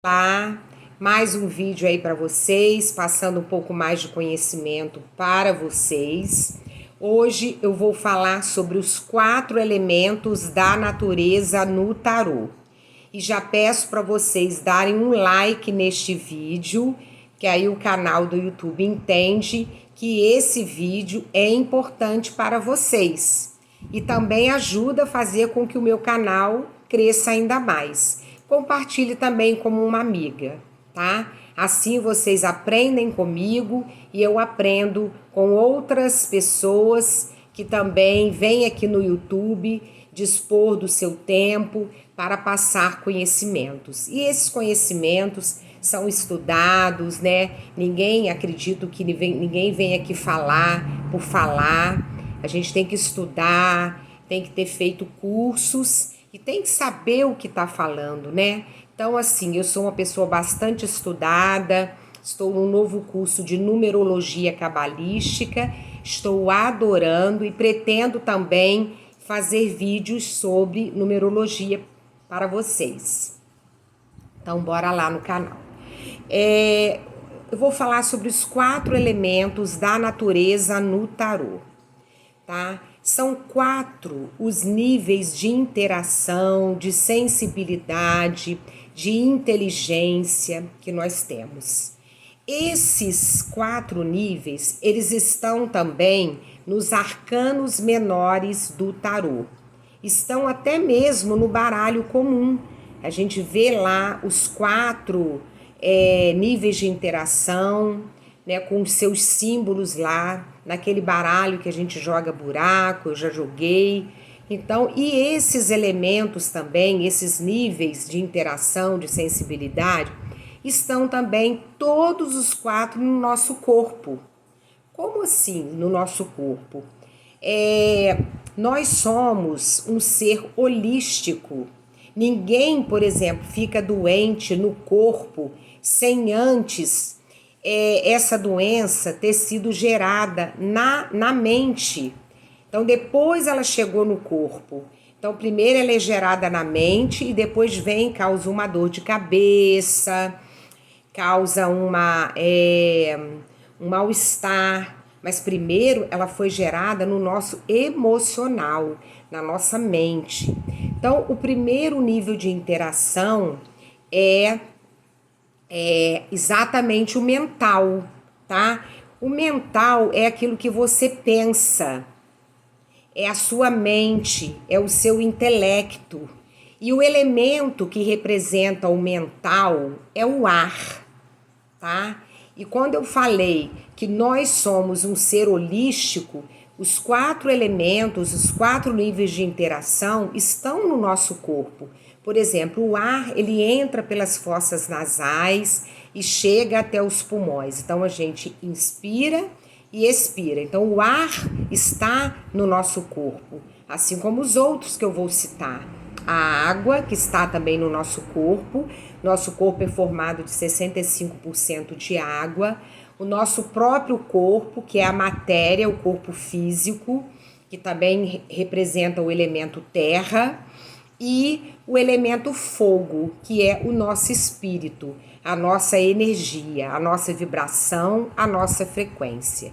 Olá, mais um vídeo aí para vocês, passando um pouco mais de conhecimento para vocês. Hoje eu vou falar sobre os 4 elementos da natureza no tarô. E já peço para vocês darem um like neste vídeo, que aí o canal do YouTube entende que esse vídeo é importante para vocês. E também ajuda a fazer com que o meu canal cresça ainda mais. Compartilhe também como uma amiga, tá? Assim vocês aprendem comigo e eu aprendo com outras pessoas que também vêm aqui no YouTube dispor do seu tempo para passar conhecimentos. E esses conhecimentos são estudados, né? Acredito que ninguém vem aqui falar por falar. A gente tem que estudar, tem que ter feito cursos e tem que saber o que está falando, né? Então, assim, eu sou uma pessoa bastante estudada, estou num novo curso de numerologia cabalística, estou adorando e pretendo também fazer vídeos sobre numerologia para vocês. Então, bora lá no canal. Eu vou falar sobre os 4 elementos da natureza no tarô, tá? São 4 os níveis de interação, de sensibilidade, de inteligência que nós temos. Esses 4 níveis, eles estão também nos arcanos menores do tarô. Estão até mesmo no baralho comum. A gente vê lá os 4 níveis de interação, né, com os seus símbolos lá, naquele baralho que a gente joga buraco, eu já joguei. Então, e esses elementos também, esses níveis de interação, de sensibilidade, estão também todos os 4 no nosso corpo. Como assim no nosso corpo? Nós somos um ser holístico. Ninguém, por exemplo, fica doente no corpo sem antes essa doença ter sido gerada na mente. Então, depois ela chegou no corpo. Então, primeiro ela é gerada na mente e depois causa uma dor de cabeça, causa um mal-estar. Mas primeiro ela foi gerada no nosso emocional, na nossa mente. Então, o primeiro nível de interação é exatamente o mental, tá? O mental é aquilo que você pensa, é a sua mente, é o seu intelecto. E o elemento que representa o mental é o ar, tá? E quando eu falei que nós somos um ser holístico, os 4 elementos, os 4 níveis de interação estão no nosso corpo. Por exemplo, o ar, ele entra pelas fossas nasais e chega até os pulmões. Então, a gente inspira e expira. Então, o ar está no nosso corpo, assim como os outros que eu vou citar. A água, que está também no nosso corpo. Nosso corpo é formado de 65% de água. O nosso próprio corpo, que é a matéria, o corpo físico, que também representa o elemento terra. E o elemento fogo, que é o nosso espírito, a nossa energia, a nossa vibração, a nossa frequência.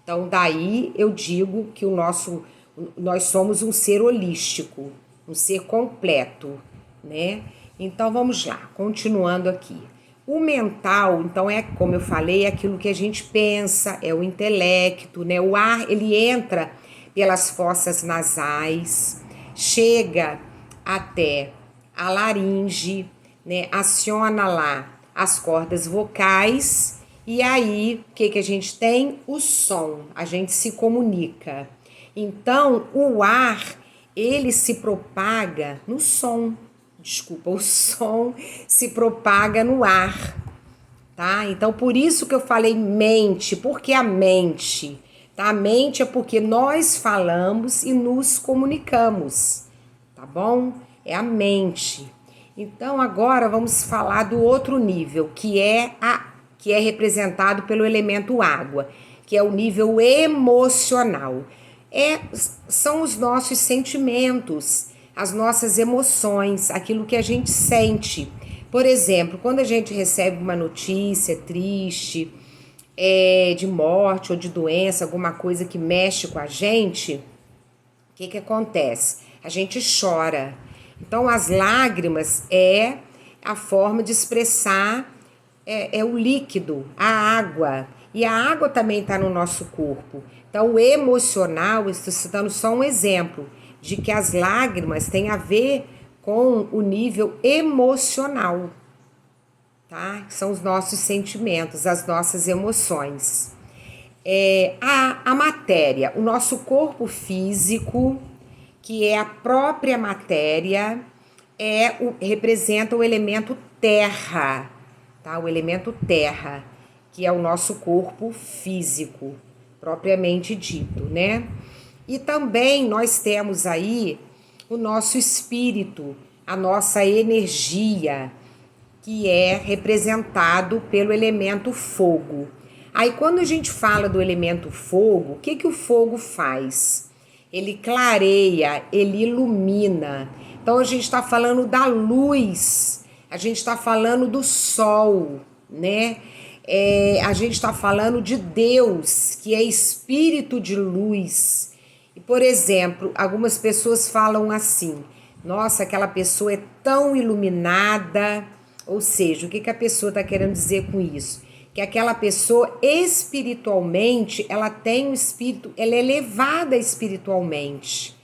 Então, daí eu digo que nós somos um ser holístico, um ser completo, né? Então, vamos lá, continuando aqui. O mental, então, como eu falei, é aquilo que a gente pensa, é o intelecto, né? O ar, ele entra pelas fossas nasais, chega até a laringe, né? Aciona lá as cordas vocais e aí o que a gente tem? O som, a gente se comunica. Então, o ar, ele se propaga no som. Desculpa, o som se propaga no ar, tá? Então, por isso que eu falei mente, porque a mente, tá? A mente é porque nós falamos e nos comunicamos, tá bom? É a mente. Então, agora vamos falar do outro nível, que é representado pelo elemento água, que é o nível emocional. São os nossos sentimentos, as nossas emoções, aquilo que a gente sente. Por exemplo, quando a gente recebe uma notícia triste, de morte ou de doença, alguma coisa que mexe com a gente, o que acontece? A gente chora. Então, as lágrimas é a forma de expressar o líquido, a água. E a água também está no nosso corpo. Então, o emocional, estou citando só um exemplo de que as lágrimas têm a ver com o nível emocional, tá? São os nossos sentimentos, as nossas emoções. A matéria, o nosso corpo físico, que é a própria matéria, representa o elemento terra, tá? O elemento terra, que é o nosso corpo físico, propriamente dito, né? E também nós temos aí o nosso espírito, a nossa energia, que é representado pelo elemento fogo. Aí quando a gente fala do elemento fogo, o que o fogo faz? Ele clareia, ele ilumina. Então a gente está falando da luz, a gente está falando do sol, né? A gente está falando de Deus, que é espírito de luz. E, por exemplo, algumas pessoas falam assim: nossa, aquela pessoa é tão iluminada. Ou seja, o que a pessoa está querendo dizer com isso? Que aquela pessoa espiritualmente, ela tem um espírito, ela é elevada espiritualmente,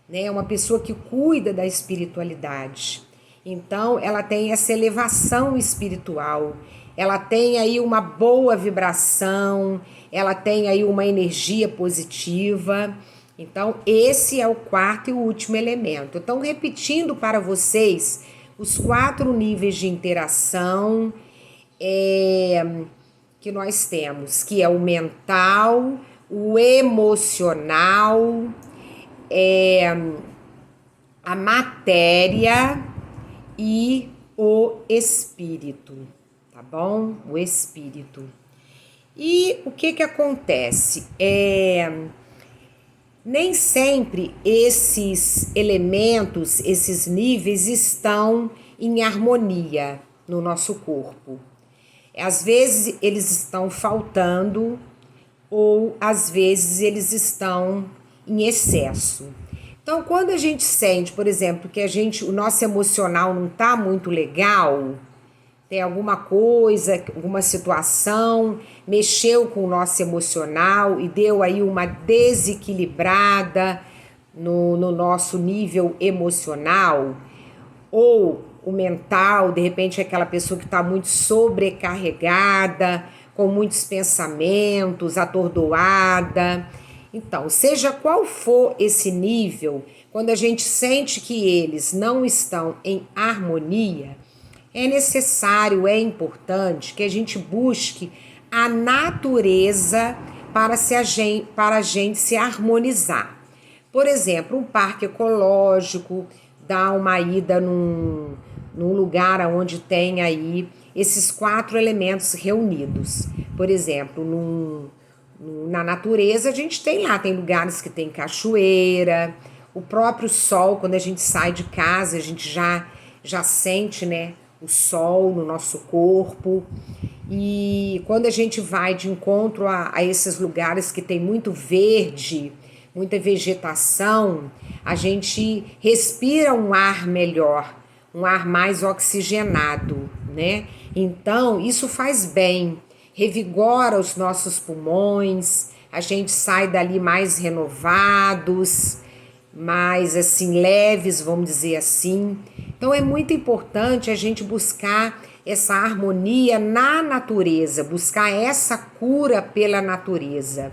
né? É uma pessoa que cuida da espiritualidade. Então, ela tem essa elevação espiritual, ela tem aí uma boa vibração, ela tem aí uma energia positiva. Então, esse é o quarto e o último elemento. Então, repetindo para vocês os 4 níveis de interação que nós temos, que é o mental, o emocional, a matéria e o espírito, tá bom? O espírito. E o que acontece? Nem sempre esses elementos, esses níveis estão em harmonia no nosso corpo. Às vezes eles estão faltando ou às vezes eles estão em excesso. Então, quando a gente sente, por exemplo, que o nosso emocional não está muito legal, tem alguma coisa, alguma situação, mexeu com o nosso emocional e deu aí uma desequilibrada no nosso nível emocional, ou o mental, de repente é aquela pessoa que está muito sobrecarregada, com muitos pensamentos, atordoada. Então, seja qual for esse nível, quando a gente sente que eles não estão em harmonia, é necessário, é importante que a gente busque a natureza para a gente se harmonizar. Por exemplo, um parque ecológico, dar uma ida num lugar onde tem aí esses 4 elementos reunidos. Por exemplo, na natureza a gente tem lugares que tem cachoeira, o próprio sol, quando a gente sai de casa, a gente já sente, né, o sol no nosso corpo. E quando a gente vai de encontro a esses lugares que tem muito verde, muita vegetação, a gente respira um ar melhor, um ar mais oxigenado, né? Então, isso faz bem, revigora os nossos pulmões, a gente sai dali mais renovados, mais assim leves, vamos dizer assim. Então é muito importante a gente buscar essa harmonia na natureza, buscar essa cura pela natureza.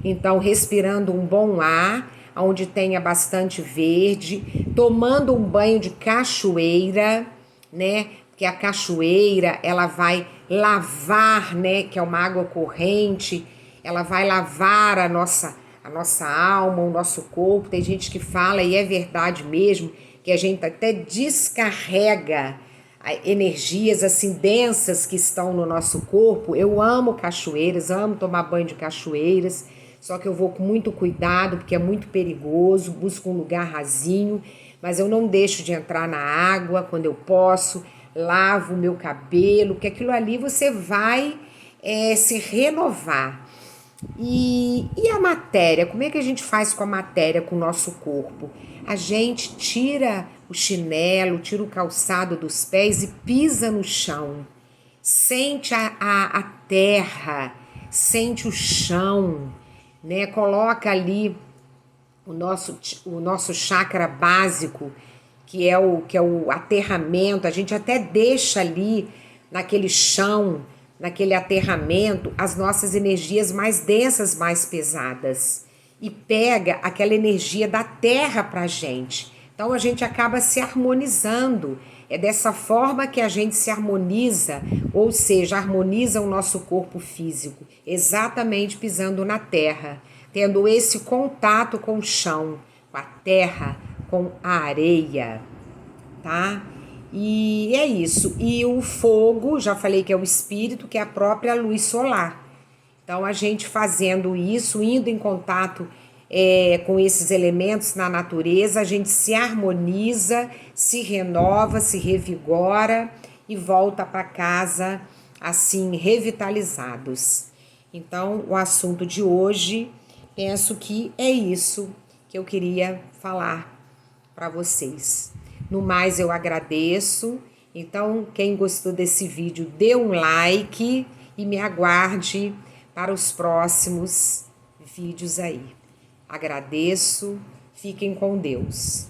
Então, respirando um bom ar, onde tenha bastante verde, tomando um banho de cachoeira, né? Porque a cachoeira, ela vai lavar, né? Que é uma água corrente, ela vai lavar a nossa alma, o nosso corpo. Tem gente que fala, e é verdade mesmo, que a gente até descarrega energias assim densas que estão no nosso corpo. Eu amo cachoeiras, amo tomar banho de cachoeiras, só que eu vou com muito cuidado porque é muito perigoso, busco um lugar rasinho, mas eu não deixo de entrar na água quando eu posso, lavo o meu cabelo, que aquilo ali você vai se renovar. E a matéria? Como é que a gente faz com a matéria, com o nosso corpo? A gente tira o chinelo, tira o calçado dos pés e pisa no chão. Sente a terra, sente o chão, né? Coloca ali o nosso chakra básico, que é o aterramento. A gente até deixa ali naquele chão, naquele aterramento, as nossas energias mais densas, mais pesadas. E pega aquela energia da terra pra gente. Então a gente acaba se harmonizando. É dessa forma que a gente se harmoniza, ou seja, harmoniza o nosso corpo físico, exatamente pisando na terra, tendo esse contato com o chão, com a terra, com a areia, tá? E é isso. E o fogo, já falei que é o espírito, que é a própria luz solar. Então, a gente fazendo isso, indo em contato com esses elementos na natureza, a gente se harmoniza, se renova, se revigora e volta para casa assim, revitalizados. Então, o assunto de hoje, penso que é isso que eu queria falar para vocês. No mais, eu agradeço. Então, quem gostou desse vídeo, dê um like e me aguarde para os próximos vídeos aí. Agradeço. Fiquem com Deus.